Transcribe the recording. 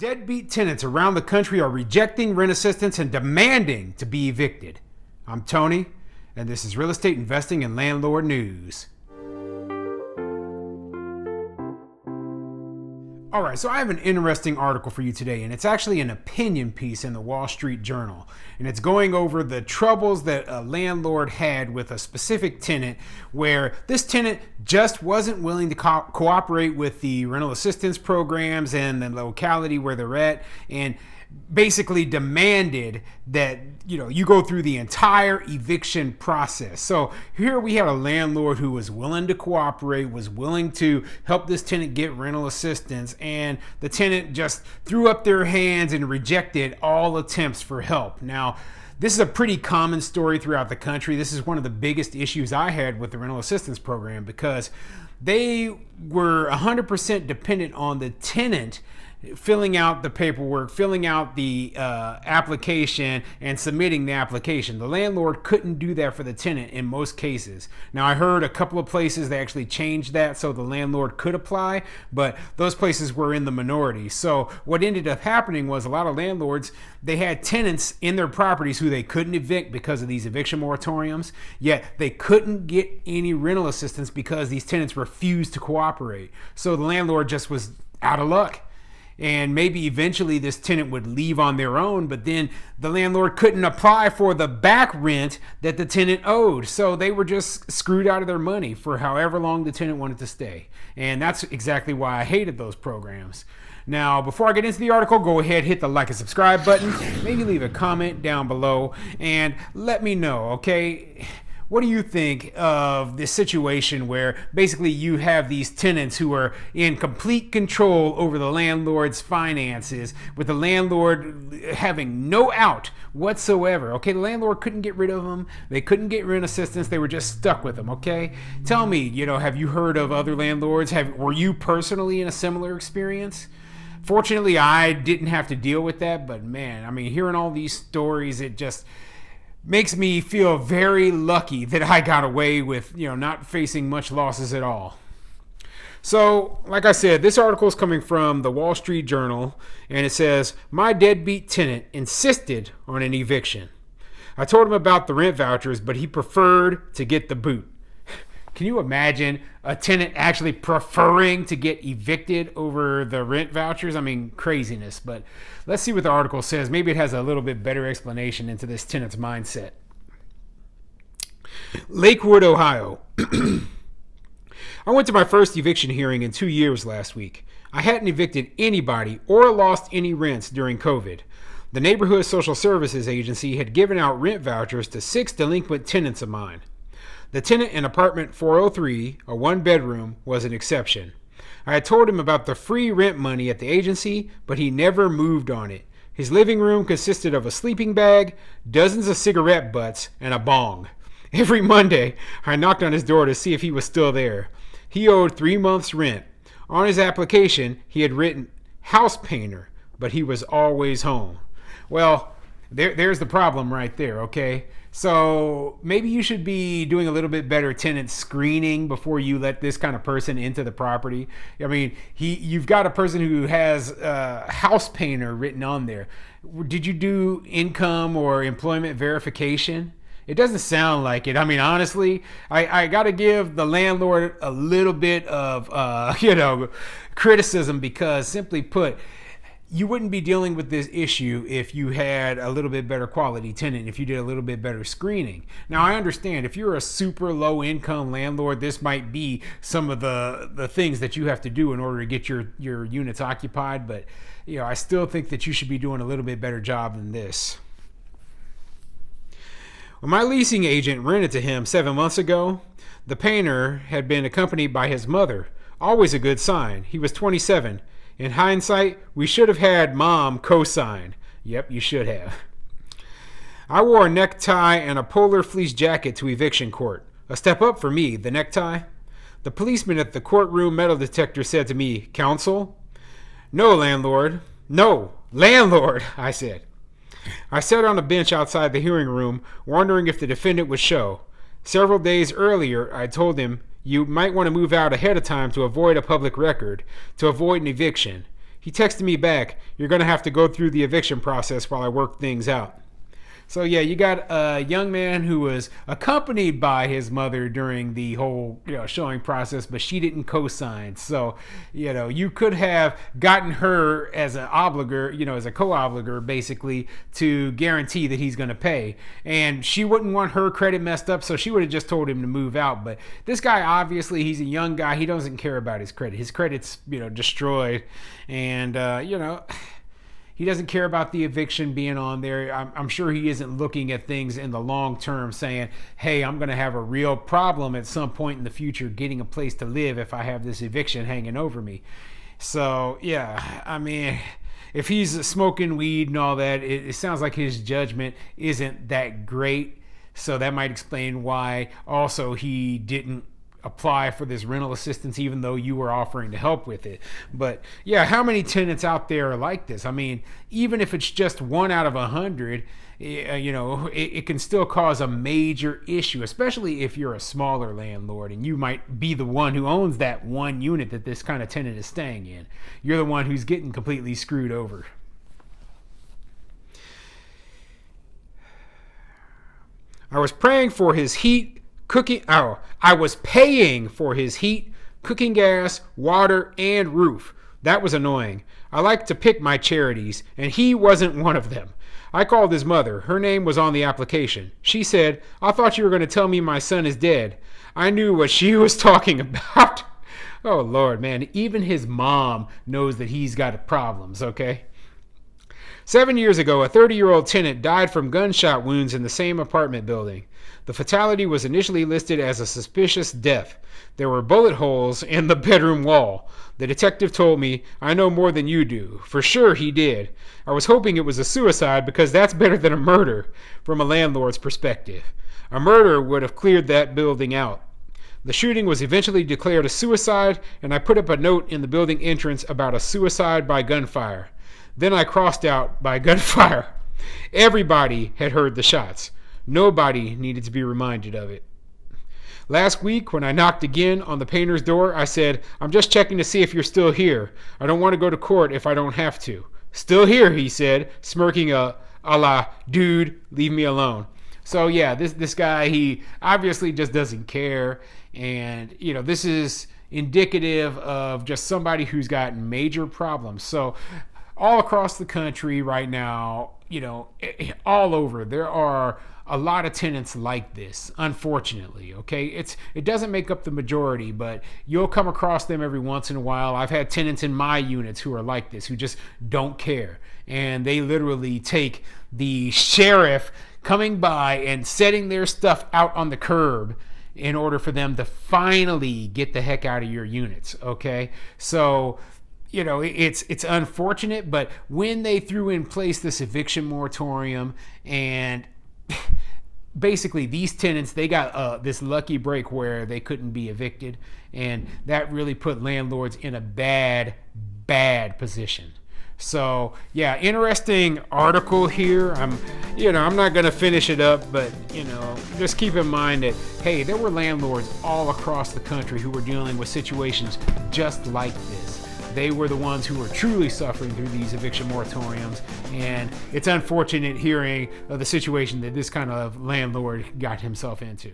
Deadbeat tenants around the country are rejecting rent assistance and demanding to be evicted. I'm Tony, and this is Real Estate Investing and Landlord News. All right, so I have an interesting article for you today, and it's actually an opinion piece in the Wall Street Journal. And it's going over the troubles that a landlord had with a specific tenant, where this tenant just wasn't willing to cooperate with the rental assistance programs and the locality where they're at, and basically demanded that you go through the entire eviction process. So here we had a landlord who was willing to cooperate, was willing to help this tenant get rental assistance, and the tenant just threw up their hands and rejected all attempts for help. Now, this is a pretty common story throughout the country. This is one of the biggest issues I had with the rental assistance program, because they were 100% dependent on the tenant filling out the paperwork, filling out the application, and submitting the application. The landlord couldn't do that for the tenant in most cases. Now, I heard a couple of places they actually changed that so the landlord could apply, but those places were in the minority. So what ended up happening was a lot of landlords, they had tenants in their properties who they couldn't evict because of these eviction moratoriums, yet they couldn't get any rental assistance because these tenants refused to cooperate. So the landlord just was out of luck. And maybe eventually this tenant would leave on their own, but then the landlord couldn't apply for the back rent that the tenant owed. So they were just screwed out of their money for however long the tenant wanted to stay. And that's exactly why I hated those programs. Now, before I get into the article, go ahead, hit the like and subscribe button. Maybe leave a comment down below and let me know, okay? What do you think of this situation where basically you have these tenants who are in complete control over the landlord's finances, with the landlord having no out whatsoever? Okay, the landlord couldn't get rid of them. They couldn't get rent assistance. They were just stuck with them, okay? Tell me, have you heard of other landlords? Were you personally in a similar experience? Fortunately, I didn't have to deal with that, but man, hearing all these stories, it just makes me feel very lucky that I got away with, not facing much losses at all. So, like I said, this article is coming from the Wall Street Journal, and it says, "My deadbeat tenant insisted on an eviction. I told him about the rent vouchers, but he preferred to get the boot." Can you imagine a tenant actually preferring to get evicted over the rent vouchers? Craziness. But let's see what the article says. Maybe it has a little bit better explanation into this tenant's mindset. Lakewood, Ohio. I went to my first eviction hearing in 2 years last week. I hadn't evicted anybody or lost any rents during COVID. The neighborhood social services agency had given out rent vouchers to 6 delinquent tenants of mine. The tenant in apartment 403, a one-bedroom, was an exception. I had told him about the free rent money at the agency, but he never moved on it. His living room consisted of a sleeping bag, dozens of cigarette butts, and a bong. Every Monday, I knocked on his door to see if he was still there. He owed 3 months' rent. On his application, he had written house painter, but he was always home. Well, there's the problem right there, okay? So maybe you should be doing a little bit better tenant screening before you let this kind of person into the property. You've got a person who has house painter written on there. Did you do income or employment verification? It doesn't sound like it. Honestly, I got to give the landlord a little bit of, criticism, because simply put, you wouldn't be dealing with this issue if you had a little bit better quality tenant, if you did a little bit better screening. Now, I understand if you're a super low income landlord, this might be some of the things that you have to do in order to get your units occupied. But, I still think that you should be doing a little bit better job than this. When my leasing agent rented to him 7 months ago, the painter had been accompanied by his mother. Always a good sign. He was 27. In hindsight, we should have had mom co-sign. Yep, you should have. I wore a necktie and a polar fleece jacket to eviction court. A step up for me, the necktie. The policeman at the courtroom metal detector said to me, "Counsel?" "No, landlord." "No, landlord," I said. I sat on a bench outside the hearing room, wondering if the defendant would show. Several days earlier, I told him, "You might want to move out ahead of time to avoid a public record, to avoid an eviction." He texted me back, "You're going to have to go through the eviction process while I work things out." So yeah, you got a young man who was accompanied by his mother during the whole showing process, but she didn't co-sign. So you could have gotten her as an obligor, as a co-obligor, basically, to guarantee that he's going to pay, and she wouldn't want her credit messed up, so she would have just told him to move out. But this guy, obviously, he's a young guy. He doesn't care about his credit. His credit's destroyed, and he doesn't care about the eviction being on there. I'm sure he isn't looking at things in the long term saying, hey, I'm going to have a real problem at some point in the future getting a place to live if I have this eviction hanging over me. So, yeah, I mean, if he's smoking weed and all that, it sounds like his judgment isn't that great. So that might explain why also he didn't apply for this rental assistance even though you were offering to help with it. But yeah, how many tenants out there are like this? I mean, even if it's just 1 out of 100, it can still cause a major issue, especially if you're a smaller landlord and you might be the one who owns that one unit that this kind of tenant is staying in. You're the one who's getting completely screwed over. I was paying for his heat, cooking gas, water, and roof. That was annoying. I like to pick my charities, and he wasn't one of them. I called his mother. Her name was on the application. She said, "I thought you were going to tell me my son is dead." I knew what she was talking about. Oh, Lord, man. Even his mom knows that he's got problems, okay? 7 years ago, a 30-year-old tenant died from gunshot wounds in the same apartment building. The fatality was initially listed as a suspicious death. There were bullet holes in the bedroom wall. The detective told me, "I know more than you do." For sure he did. I was hoping it was a suicide because that's better than a murder from a landlord's perspective. A murder would have cleared that building out. The shooting was eventually declared a suicide, and I put up a note in the building entrance about a suicide by gunfire. Then I crossed out by gunfire. Everybody had heard the shots. Nobody needed to be reminded of it. Last week, when I knocked again on the painter's door, I said, "I'm just checking to see if you're still here. I don't want to go to court if I don't have to." "Still here," he said, smirking a la, "Dude, leave me alone." So yeah, this guy, he obviously just doesn't care. And, this is indicative of just somebody who's got major problems. So all across the country right now, all over, there are a lot of tenants like this, unfortunately. Okay, it doesn't make up the majority, but you'll come across them every once in a while. I've had tenants in my units who are like this, who just don't care, and they literally take the sheriff coming by and setting their stuff out on the curb in order for them to finally get the heck out of your units. Okay, so it's unfortunate, but when they threw in place this eviction moratorium, and basically these tenants, they got this lucky break where they couldn't be evicted, and that really put landlords in a bad position. So yeah, interesting article here. I'm not gonna finish it up, but just keep in mind that, hey, there were landlords all across the country who were dealing with situations just like this. They were the ones who were truly suffering through these eviction moratoriums, and it's unfortunate hearing of the situation that this kind of landlord got himself into.